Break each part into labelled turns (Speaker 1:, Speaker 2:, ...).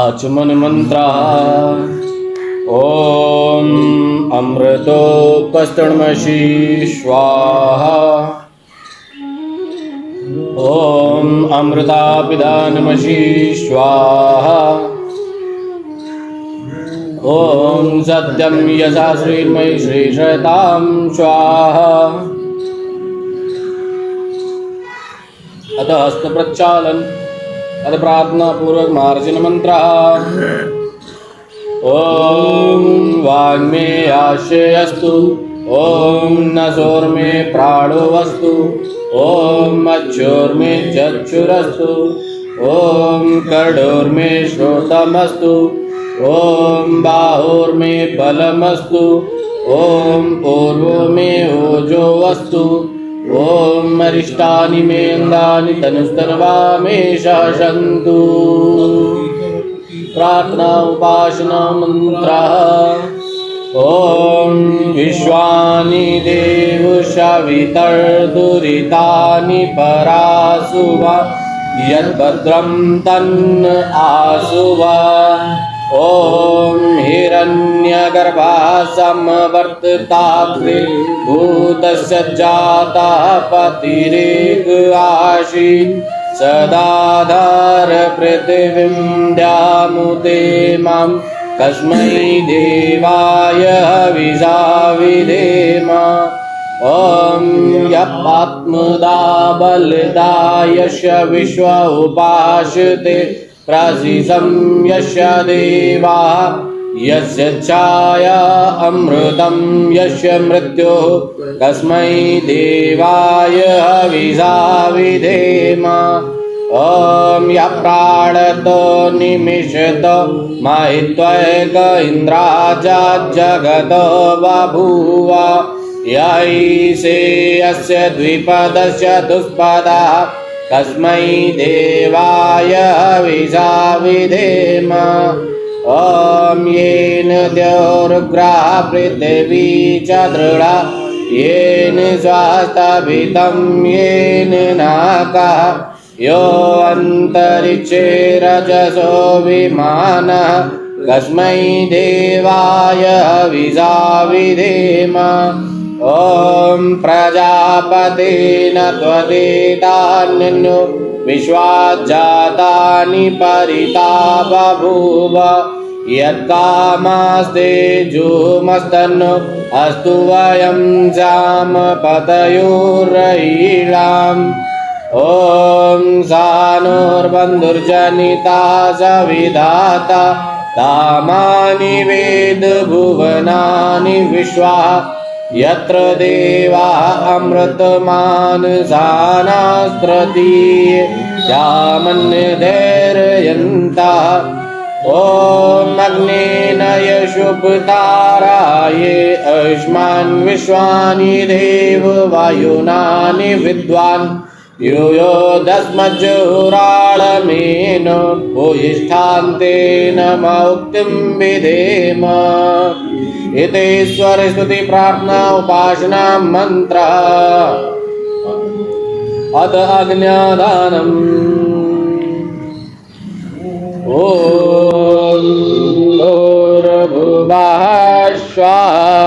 Speaker 1: आचमन मंत्र ओम अमृतोपस्तरणमसि स्वाहा ओम अमृतापिदानमसि स्वाहा ओम सत्यम यशा श्रीमयी श्रीशतां स्वाहा अतः हस्त प्रक्षालन अथ प्रार्थना पूर्वक मार्जन मंत्र ओम वाग्मे आशयस्तु ओम नसोर्मे प्राणो वस्तु ओम मच्छोर्मे चक्षुरस्तु ओम कर्णोर्मे श्रोत्रमस्तु ओम बाहुर्मे बलमस्तु ओम पूर्वो मे ओजो वस्तु ओम अरिष्टानि मे अंगानि तनुस्तनवा मे शासन्तु। प्रार्थना उपासना मंत्र ओम विश्वानि देव सवितर्दुरितानि परासुवा यद्भद्रं तन्न आसुवा ओम हिरण्यगर्भा समवर्तताग्रे भूतस्य जाता पतिरेक आसीत् सदाधार पृथिवीं द्यामुते मां कस्मै देवाय हविषा विधेम। ओम यपात्मदा बलदा यस्य विश्व उपासते प्रसीदं यस्य देवा यस्य छाया अमृतं यस्य मृत्युः कस्मै देवाय हविषा विधेम। ओम यप्राणतो निमिषतो माहित्वैक इन्द्राजात् जगतो बभूव यैषे अस्य द्विपदस्य दुष्पदा कस्मै देवाय हविषा विधेम। ओम येन द्यौरुग्रः पृथिवी च दृढा येन स्वास्थापितं येन नाकः यो अन्तरिक्षे रजसो विमानः कस्मै देवाय हविषा विधेम। ओम प्रजापतेन त्वदितान्यो विश्वाजातानि परिता बभूव यत्कामास्ते जुमस्तनो अस्तु वयं जामपतयोरयीणाम्। ओम सानोर्बन्धुर्जनिता सविधाता तामानि वेद भुवनानि विश्वा यत्र देवा अमृतमानसानास्त्रतीये यामन्यधैर्यन्तः। ओम अग्नेन यशुभताराये अस्मान् विश्वानि देव वायुनानि विद्वान् यो दस्मज्जुराळमेन भूयिष्ठान्तेन मौक्तिं विधेम। इतेश्वर स्तुति प्रार्थना उपासना मंत्र अथ अग्न्यादानम् ओम भूर्भुवः स्वाहा।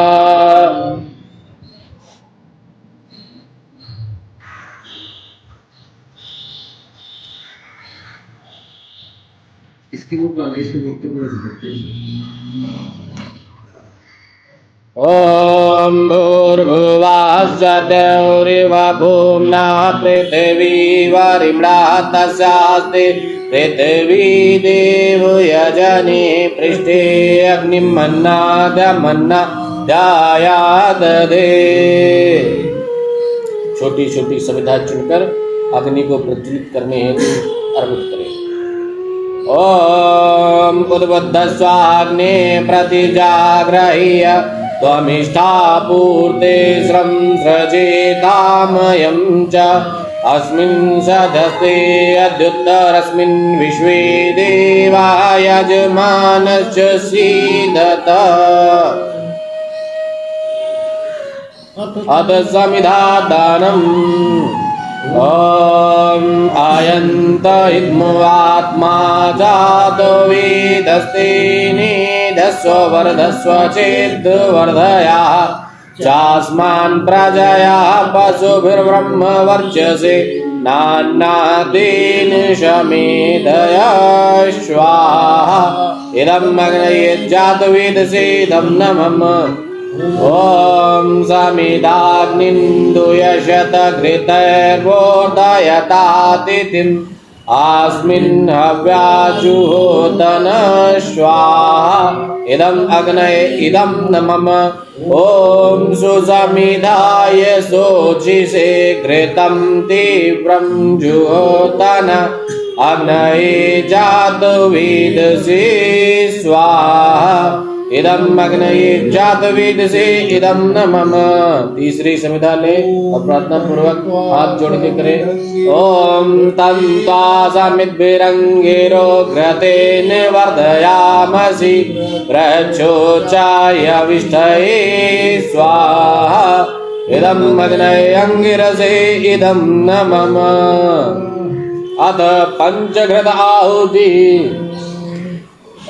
Speaker 2: इसकी वो प्रवेश में देखते हुए
Speaker 1: ओम भूर्भुवः सत्यौरिव भूम्ना पृथिवी वरिम्णा तस्यास्ति पृथिवी देव यजने पृष्ठे अग्निमन्नादमन्ना दे। छोटी छोटी सविधा चुनकर अग्नि को प्रज्वलित करने हेतु अर्पित करें। ओम उद्बुद्ध स्वाग्ने प्रतिजाग्रह्य त्वमिष्ठापूर्ते श्रम सृजेतामयं च अस्मिन् सदस्ते अद्युत्तरस्मिन् विश्वे देवा यजमानश्च सीदत। अथ समिधादानम् ॐ आयन्त इद्मो आत्मा जातो वे धस्तेनेधस्व वर्धस्व चेद् वर्धया चास्मान् प्रजया पशुभिर्ब्रह्म वर्चसे नान्नादेन शमेधय स्वाहा इदम् अग्नये जातवेदसे इदं नमः ॐ समिदाग्निन्दुयशतघृतैर्वोर्धयतातिथिम् अस्मिन् हव्याजुहोतन स्वाहा इदम् अग्नये इदं नमः ॐ सुसमिधाय शोचिषे घृतं तीव्रं जुहोतन अग्नये जातवेदसे स्वाहा इदम् अग्नये जातवेदसे इदं नमः। तीसरी समिधा ले और प्रार्थना पूर्वक हाथ जोड़ के करें। ओम तन्त्वा समिद्भिरङ्गिरो घृतेन वर्धयामसि प्रचोचाय विष्ठये स्वाहा इदम् अग्नये अंगिरसे इदं नमः। अथ पंचघृत आहुति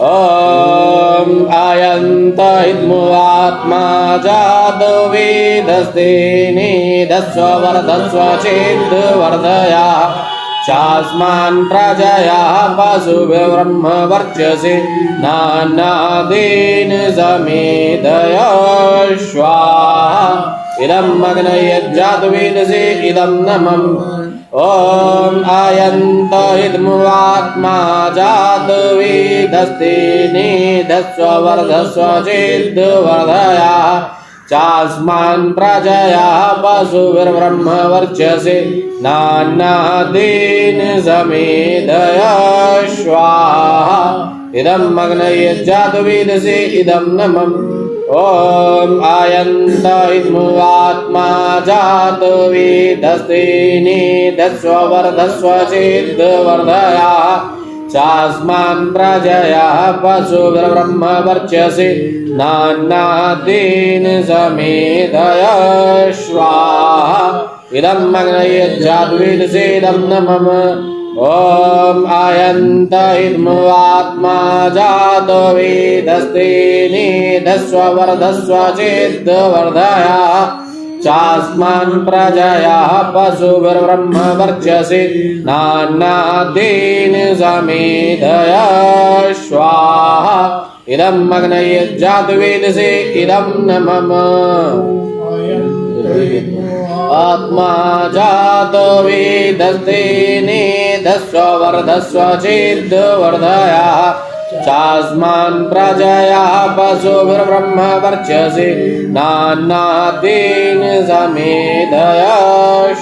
Speaker 1: ॐ आयन्त इद्मुवात्मा जातो वेदस्तेनेधस्व वर्धस्व चेद् वर्धया चास्मान् प्रजया पशुभिर्ब्रह्म वर्चसे नान्नादेन समेधय स्वाहा इदम् अग्नये जातवेदसे इदं नमः। ॐ आयन्त इद्मुवात्मा जातो वेदस्तेनेधस्व वर्धस्व चेद् वर्धया चास्मान् प्रजया पशुभिर्ब्रह्म वर्चसे नान्नादेन समेधय स्वाहा इदम् अग्नये जातवेदसे इदं नमः। ॐ आयन्त इद्मुवात्मा जातो वेदस्तेनेधस्व वर्धस्व चेद् वर्धया चास्मान् प्रजया पशुभिर्ब्रह्म वर्चसे नान्नादेन समेधय स्वाहा इदम् अग्नये जातवेदसे इदं नमः। ॐ आयन्त इद्मुवात्मा जातो वेदस्तेनेधस्व वर्धस्व चेद् वर्धया चास्मान् प्रजया पशुभिर्ब्रह्म वर्चसे नान्नादेन समेधय स्वाहा इदम् अग्नये जातवेदसे इदं नमः। आत्मा जातो वेदस्तेनेधस्व वर्धस्व चेद् वर्धया चास्मान् प्रजया पशुभिर्ब्रह्म वर्चसे नान्नादेन समेधय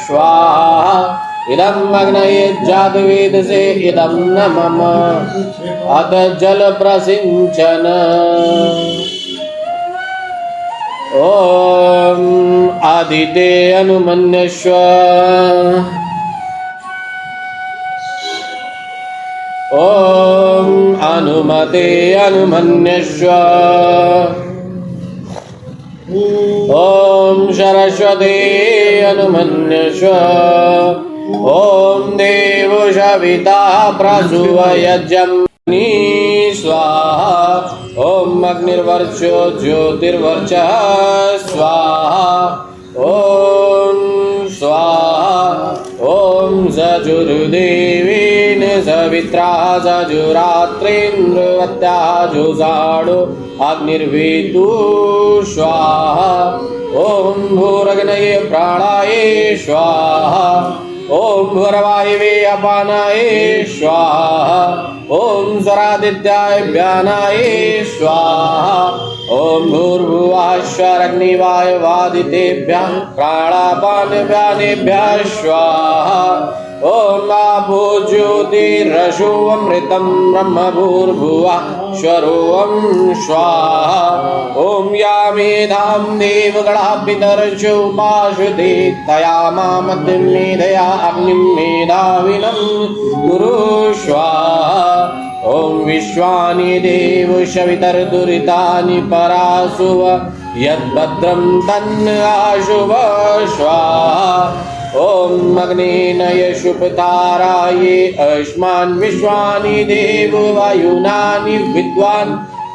Speaker 1: स्वाहा इदम् अग्नये जातवेदसे इदं नमः। अथ जल प्रसिंचन ॐ आदिते अनुमन्यस्व ॐ अनुमते अनुमन्यस्व ॐ सरस्वते अनुमन्यस्व ॐ देवो सविता प्रसूवयज्ञम् स्वाहा ॐ अग्निर्वर्चो ज्योतिर्वर्चः स्वाहा ॐ स्वाहा ॐ सजुर्देवेन सवित्रा सजुरात्रेन्द्रवत्या जुषाढो अग्निर्वेदो स्वाहा ॐ भूरग्नये प्राणाये स्वाहा ॐ भूर्वायवे अपानाय स्वाहा ॐ स्वरादित्याय व्यानाय स्वाहा ॐ भूर्भुवः स्वरग्निवायुवादितेभ्यः प्राणापानव्यानेभ्यः स्वाहा ॐ आपो ज्योतिरसोऽमृतं ब्रह्म भूर्भुवः स्वरोऽं स्वाहा ॐ या मेधां देवगणः पितरशो उपासते तया मामद्य मेधया अग्निं मेधाविनं कुरु स्वाहा ॐ विश्वानि देव सवितर्दुरितानि पराशुव यद्भद्रं तन्न आशुव स्वाहा ओम अग्नेनय शुभताराये अस्मान् विश्वानि देव वायुनानि विद्वान्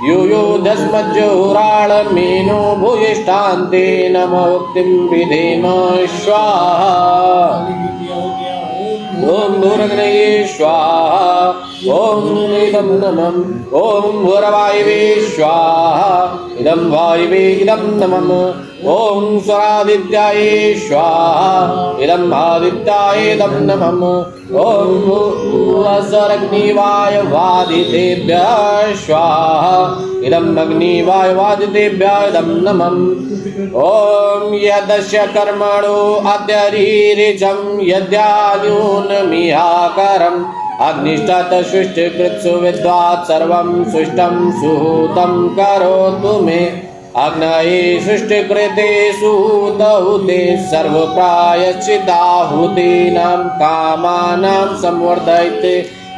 Speaker 1: यो यो दस्मज्जोराळमेनो भूयिष्ठान्ते नमोक्तिं विधेम स्वाहा ओम भूरग्नये स्वाहा ओम इदं नमः ओम भूरवायवे स्वाहा इदं वायवे इदं नमः ओम स्वरादित्याय स्वाहा इदं आदित्याय इदं नमः ओम भूरग्निवाय वादितेभ्यः स्वाहा इदं अग्निवाय वादितेभ्यः इदं नमः ओम यदस्य कर्मणो अत्यरीरिचं यद्यान्यूनमिहाकरम् अग्निष्ठात् सृष्टिकृत्सु विद्वात् सर्वं सृष्टं सुहूतं करोतु मे अग्नये सृष्टिकृते सुहूतहुते सर्वप्रायश्चिदाहुतीनां कामानां संवर्धयते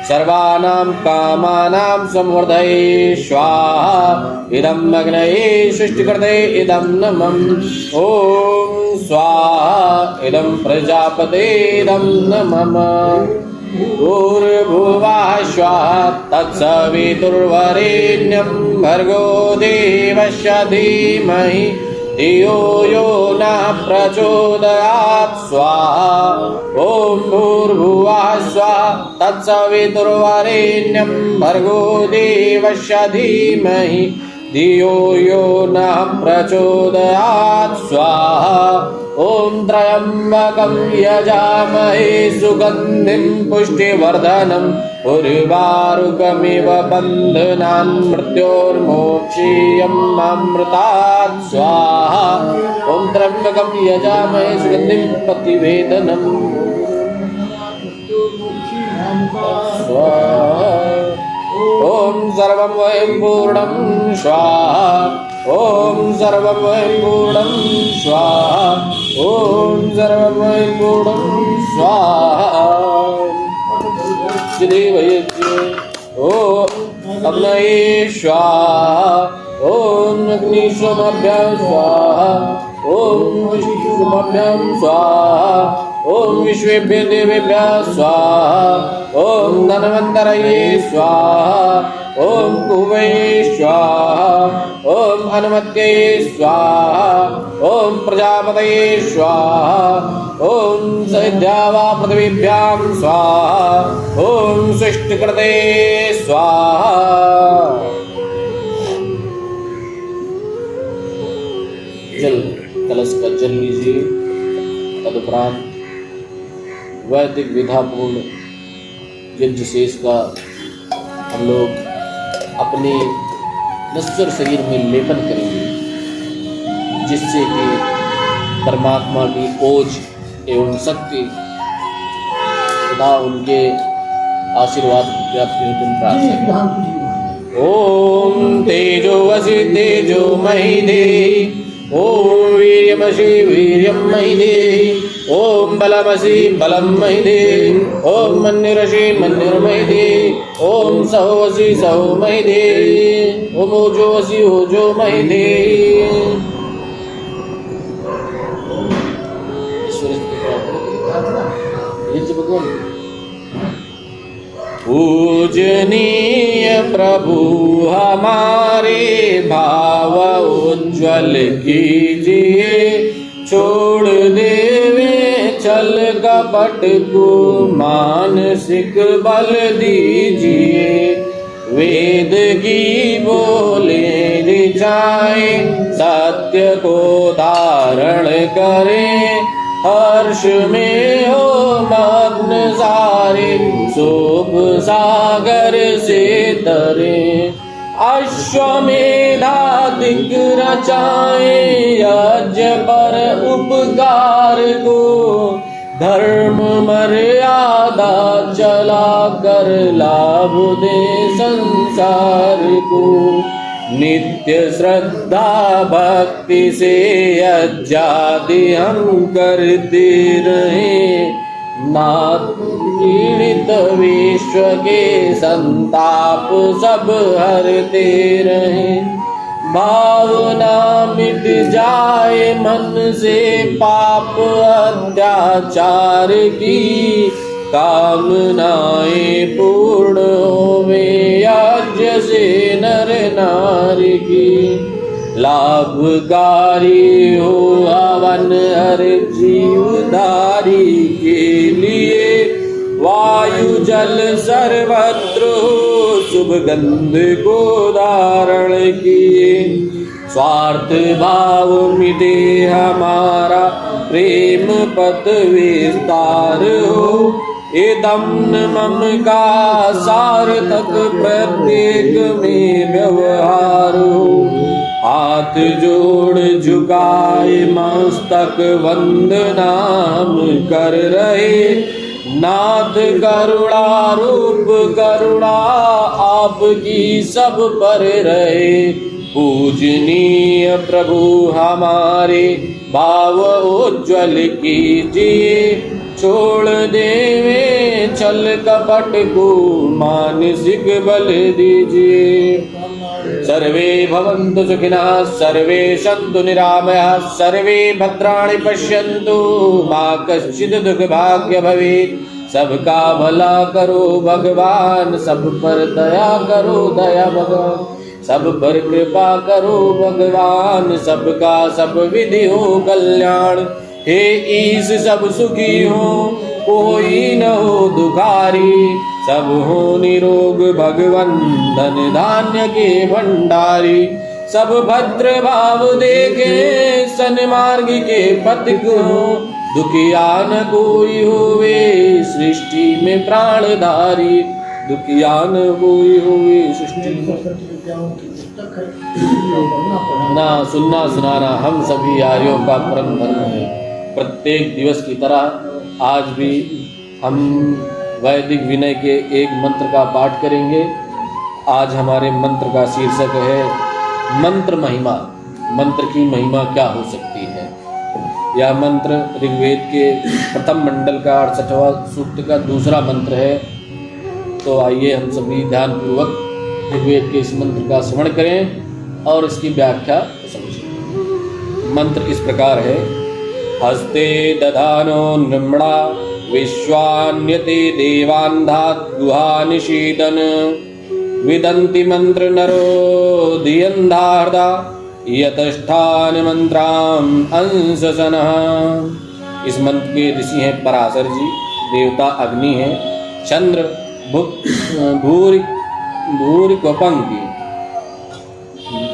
Speaker 1: सर्वानां कामानां संवर्धये स्वाहा इदम् अग्नये सृष्टिकृते इदं नमः ॐ स्वाहा इदं प्रजापते इदं नमः भूर्भुवः स्वाहा तत्सवितुर्वरेण्यं भर्गो देवस्य धीमहि धियो यो नः प्रचोदयात् स्वाहा ॐ भूर्भुवः स्वाहा तत्सवितुर्वरेण्यं भर्गो देवस्य धीमहि धियो यो नः प्रचोदयात् स्वाहा ॐ त्र्यम्बकं यजामहे सुगन्धिं पुष्टिवर्धनम् उर्वारुकमिव बन्धनान् मृत्योर्मोक्षीयम् अमृतात् स्वाहा ॐ त्र्यम्बकं यजामहे सुगन्धिं प्रतिवेदनम् स्वाहा ॐ सर्वं वयं पूर्णं स्वाहा ॐ सर्वं वयं पूर्णं स्वाहा ॐ सर्वं वयं पूर्णं स्वाहा श्रीवैद्य ॐ अग्नये स्वाहा ॐ अग्निशोमाभ्यां स्वाहा ॐ विष्णुशोमाभ्यां स्वाहा ॐ विश्वेभ्यः देवेभ्यः स्वाहा ॐ धन्वन्तरये स्वाहा ॐ कुवये स्वाहा ॐ हनुमत्यै स्वाहा ॐ प्रजापतये स्वाहा ॐ सैद्यावा पृथिवीभ्यां स्वाहा ॐ सृष्टिकृते स्वाहा जल कलश का जल लीजिए। तदुपरांत वैदिक विधापूर्ण यज्ञ शेष का हम लोग अपने नश्वर शरीर में लेपन करेंगे, जिससे कि परमात्मा की ओज एवं शक्ति तथा उनके आशीर्वाद की प्राप्ति हो। तुम प्रार्थना ओम तेजोवसि तेजोमयि देहि ओम वीर्यमसि वीर्यमयि देहि ओम बलमसि बलमयि देहि ओम मन्युरसि मन्युर्मयि देहि ओम सहोवसि सहोमयि देहि ओम ओजोवसि ओजोमयि देहि। भगवान पूजनीय प्रभु हमारे भाव उज्ज्वल कीजिए, छोड़ देवे छल कपट को मानसिक बल दीजिए। वेद की बोले रिचाएं सत्य को धारण करें, हर्ष में हो मग्न सारे शोभ सागर से तरे। अश्वमेधाधिक रचाए यज्ञ पर उपकार को, धर्म मर्यादा चला कर लाभ दे संसार को। नित्य श्रद्धा भक्ति से यज्ञादि हम करते रहे, नाथ पीड़ित विश्व के संताप सब हरते रहे। भावना मिट जाए मन से पाप अत्याचार की, कामनाएं पूर्ण होवे यज्ञ से नर नारी की। लाभकारी हो हवन हर जीवधारी के लिए, वायु जल सर्वत्र हो शुभ गंध को धारण किए। स्वार्थ भाव मिटे हमारा प्रेम पथ विस्तार हो, एदम मम का सार्थक प्रत्येक में व्यवहार हो। हाथ जोड़ झुकाए मस्तक वंदनाम कर रहे, नाथ करुणा रूप करुणा आपकी सब पर रहे। पूजनीय प्रभु हमारे भाव उज्ज्वल कीजिए, छोड़ देवे छल कपट को मानसिक बल दीजिए। सर्वे भवन्तु सुखिनः सर्वे सन्तु निरामयाः, सर्वे भद्राणि पश्यन्तु मा कश्चित् दुर्भाग्य भवेत्। सबका भला करो भगवान, सब पर दया करो दया भगवान, सब पर कृपा करो भगवान, सबका सब विधि हो कल्याण। हे ईश सब सुखी हो कोई न हो दुखारी, सब हो निरोग भगवन धन धान्य के भंडारी। सब भद्र भाव देखे सन्मार्ग के पथिक हो, दुखिया न कोई होवे सृष्टि में प्राणधारी, दुखिया न कोई होवे सृष्टि में। ना सुनना सुनाना हम सभी आर्यों का परम धर्म है। प्रत्येक दिवस की तरह आज भी हम वैदिक विनय के एक मंत्र का पाठ करेंगे। आज हमारे मंत्र का शीर्षक है मंत्र महिमा। मंत्र की महिमा क्या हो सकती है? यह मंत्र ऋग्वेद के प्रथम मंडल का 68वां सूक्त का दूसरा मंत्र है। तो आइए हम सभी ध्यानपूर्वक ऋग्वेद के इस मंत्र का श्रवण करें और इसकी व्याख्या समझें। मंत्र इस प्रकार है। हस्ते दधानो नृम्णा विश्वान्यते देवान्धात् गुहानिषीदन, विदन्ति मंत्र नरो धियन्धार्दा यतष्ठान मंत्राम अंशसनः। इस मंत्र के ऋषि हैं पराशर जी, देवता अग्नि हैं, चंद्र भूरिक्वपंगी।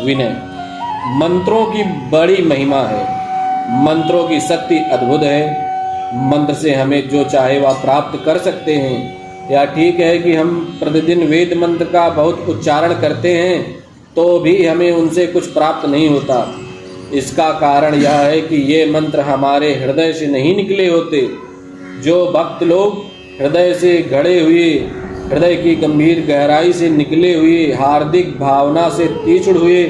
Speaker 1: विनय मंत्रों की बड़ी महिमा है, मंत्रों की शक्ति अद्भुत है। मंत्र से हमें जो चाहे वह प्राप्त कर सकते हैं। या ठीक है कि हम प्रतिदिन वेद मंत्र का बहुत उच्चारण करते हैं तो भी हमें उनसे कुछ प्राप्त नहीं होता। इसका कारण यह है कि ये मंत्र हमारे हृदय से नहीं निकले होते। जो भक्त लोग हृदय से घड़े हुए, हृदय की गंभीर गहराई से निकले हुए, हार्दिक भावना से तीक्ष्ण हुए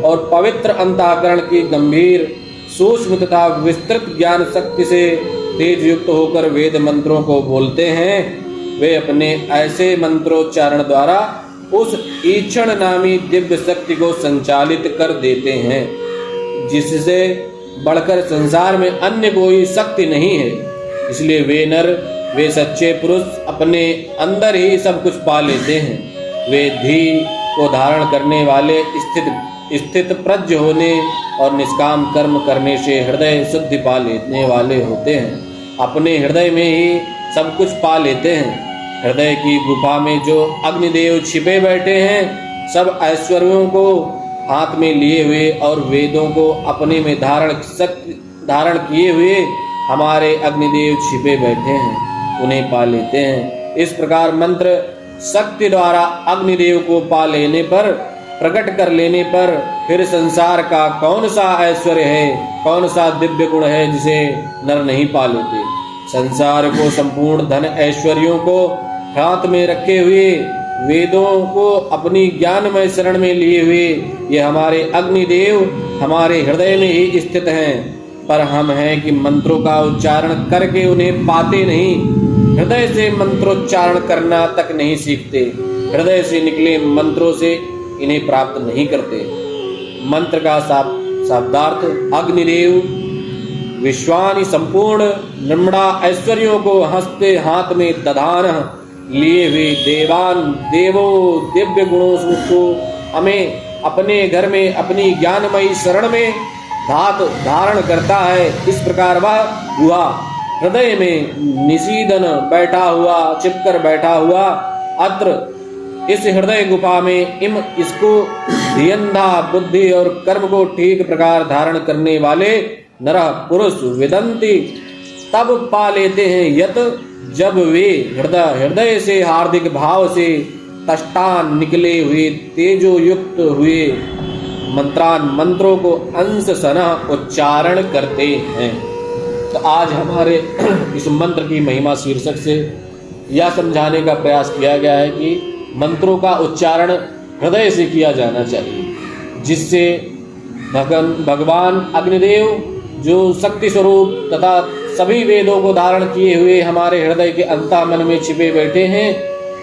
Speaker 1: और पवित्र अंतःकरण की गंभीर सूक्ष्म तथा विस्तृत ज्ञान शक्ति से तेज युक्त होकर वेद मंत्रों को बोलते हैं, वे अपने ऐसे मंत्रोच्चारण द्वारा उस ईक्षण नामी दिव्य शक्ति को संचालित कर देते हैं, जिससे बढ़कर संसार में अन्य कोई शक्ति नहीं है। इसलिए वे नर, वे सच्चे पुरुष अपने अंदर ही सब कुछ पा लेते हैं। वे धी को धारण करने वाले, स्थित प्रज्ञ होने और निष्काम कर्म करने से हृदय शुद्धि पा लेने वाले होते हैं। अपने हृदय में ही सब कुछ पा लेते हैं। हृदय की गुफा में जो अग्निदेव छिपे बैठे हैं, सब ऐश्वर्यों को हाथ में लिए हुए और वेदों को अपने में धारण किए हुए हमारे अग्निदेव छिपे बैठे हैं, उन्हें पा लेते हैं। इस प्रकार मंत्र शक्ति द्वारा अग्निदेव को पा लेने पर, प्रकट कर लेने पर, फिर संसार का कौन सा ऐश्वर्य है, कौन सा दिव्य गुण है जिसे नर नहीं पा लेते। संसार को संपूर्ण धन ऐश्वर्यों को हाथ में रखे हुए, वेदों को अपनी ज्ञानमय शरण में लिए हुए ये हमारे अग्निदेव हमारे हृदय में ही स्थित हैं। पर हम हैं कि मंत्रों का उच्चारण करके उन्हें पाते नहीं, हृदय से मंत्रोच्चारण करना तक नहीं सीखते, हृदय से निकले मंत्रों से इन्हें प्राप्त नहीं करते। मंत्र का शब्दार्थ अग्निदेव विश्वानि संपूर्ण निर्मणा ऐश्वर्यों को हंसते हाथ में दधान लिए हुए देवो दिव्य गुणों को हमें अपने घर में अपनी ज्ञानमयी शरण में धारण करता है। इस प्रकार वह हुआ हृदय में निशीदन बैठा हुआ, चिपकर बैठा हुआ। अत्र इस हृदय गुफा में इसको धियंधा बुद्धि और कर्म को ठीक प्रकार धारण करने वाले नर पुरुष विदंती तब पा लेते हैं यत जब वे हृदय से हार्दिक भाव से तष्टान निकले हुए तेजो युक्त हुए मंत्रों को अंश सनह उच्चारण करते हैं। तो आज हमारे इस मंत्र की महिमा शीर्षक से यह समझाने का प्रयास किया गया है कि मंत्रों का उच्चारण हृदय से किया जाना चाहिए, जिससे भगवान अग्निदेव जो शक्ति स्वरूप तथा सभी वेदों को धारण किए हुए हमारे हृदय के अंतःमन में छिपे बैठे हैं,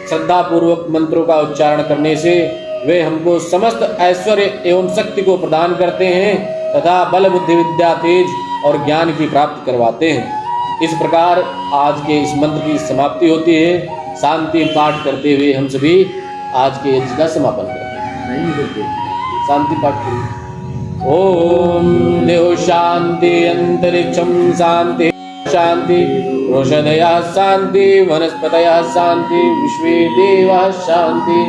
Speaker 1: श्रद्धा पूर्वक मंत्रों का उच्चारण करने से वे हमको समस्त ऐश्वर्य एवं शक्ति को प्रदान करते हैं तथा बल बुद्धि विद्या तेज और ज्ञान की प्राप्ति करवाते हैं। इस प्रकार आज के इस मंत्र की समाप्ति होती है। शांति पाठ करते हुए हम सभी आज के यज्ञ का समापन करते हैं। शांति पाठ करिए। ओम देव शांति अंतरिक्षम शांति शांति औषधयः शांति वनस्पतयः शांति विश्वे देवाः शांति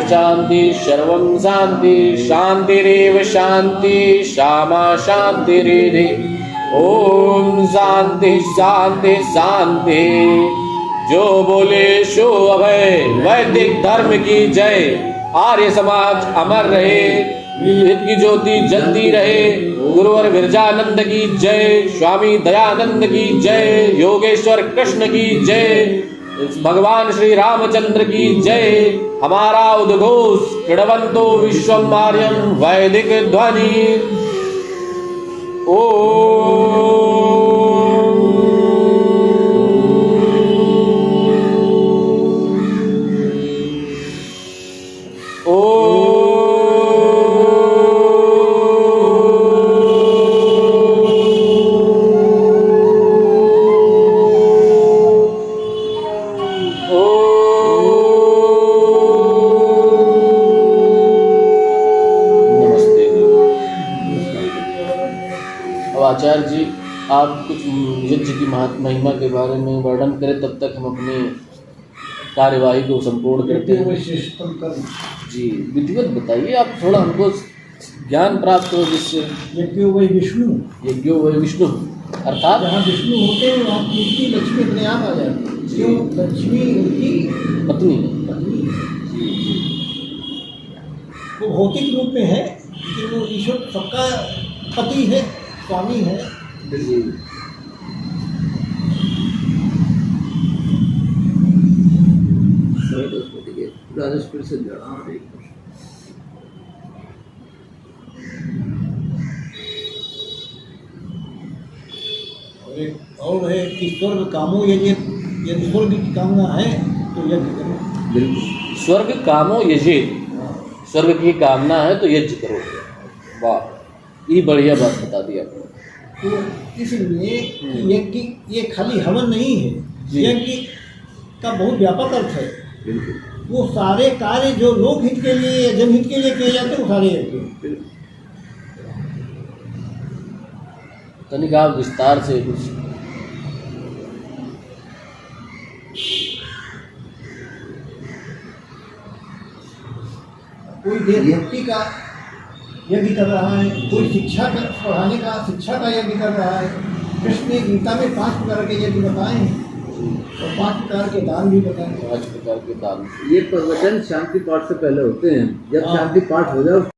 Speaker 1: शांति सर्वं शांति शांतिरेव शांति श्यामा शांतिरेधि। ओम शांति शांति शांति। जो बोले सो अभय। वैदिक धर्म की जय। आर्य समाज अमर रहे। वेद की ज्योति जलती रहे। गुरुवर विरजानंद की जय। स्वामी दयानंद की जय। योगेश्वर कृष्ण की जय। भगवान श्री रामचंद्र की जय। हमारा उद्घोष क्रीडवन्तो विश्वम आर्यम वैदिक ध्वनि। ओ आचार्य जी, आप कुछ यज्ञ की महिमा के बारे में वर्णन करें, तब तक हम अपनी कार्यवाही को संपूर्ण करते हैं। जी विधिवत बताइए, आप थोड़ा हमको ज्ञान प्राप्त हो जिससे।
Speaker 2: यज्ञो वै विष्णु।
Speaker 1: यज्ञो वै विष्णु अर्थात
Speaker 2: जहाँ विष्णु होते हैं वहाँ उनकी लक्ष्मी अपने आप आ जाती है। जो लक्ष्मी उनकी
Speaker 1: पत्नी
Speaker 2: वो भौतिक रूप में है, लेकिन वो ईश्वर सबका पति है, स्वामी है।
Speaker 3: से जड़ा
Speaker 2: और है कि स्वर्ग कामो यदि स्वर्ग की कामना है तो यज्ञ करो।
Speaker 1: बिल्कुल, स्वर्ग कामो यजे, स्वर्ग की कामना है तो यज्ञ करो। वाह, ये बढ़िया बात बता दी आपने।
Speaker 2: तो इसलिए यज्ञ ये खाली हवन नहीं है, यज्ञ का बहुत व्यापक अर्थ है। वो सारे कार्य जो लोक हित के लिए या जनहित के लिए किए जाते हैं वो सारे यज्ञ।
Speaker 1: तनिक आप विस्तार से कुछ।
Speaker 2: कोई देशभक्ति का यज्ञ कर रहा है, कोई शिक्षा का पढ़ाने का शिक्षा का यज्ञ कर रहा है। कृष्ण ने गीता में 5 प्रकार के यज्ञ बताए हैं और 5 प्रकार के दान भी बताए।
Speaker 1: 5 प्रकार के दान।
Speaker 3: ये प्रवचन शांति पाठ से पहले होते हैं। जब शांति पाठ हो जाए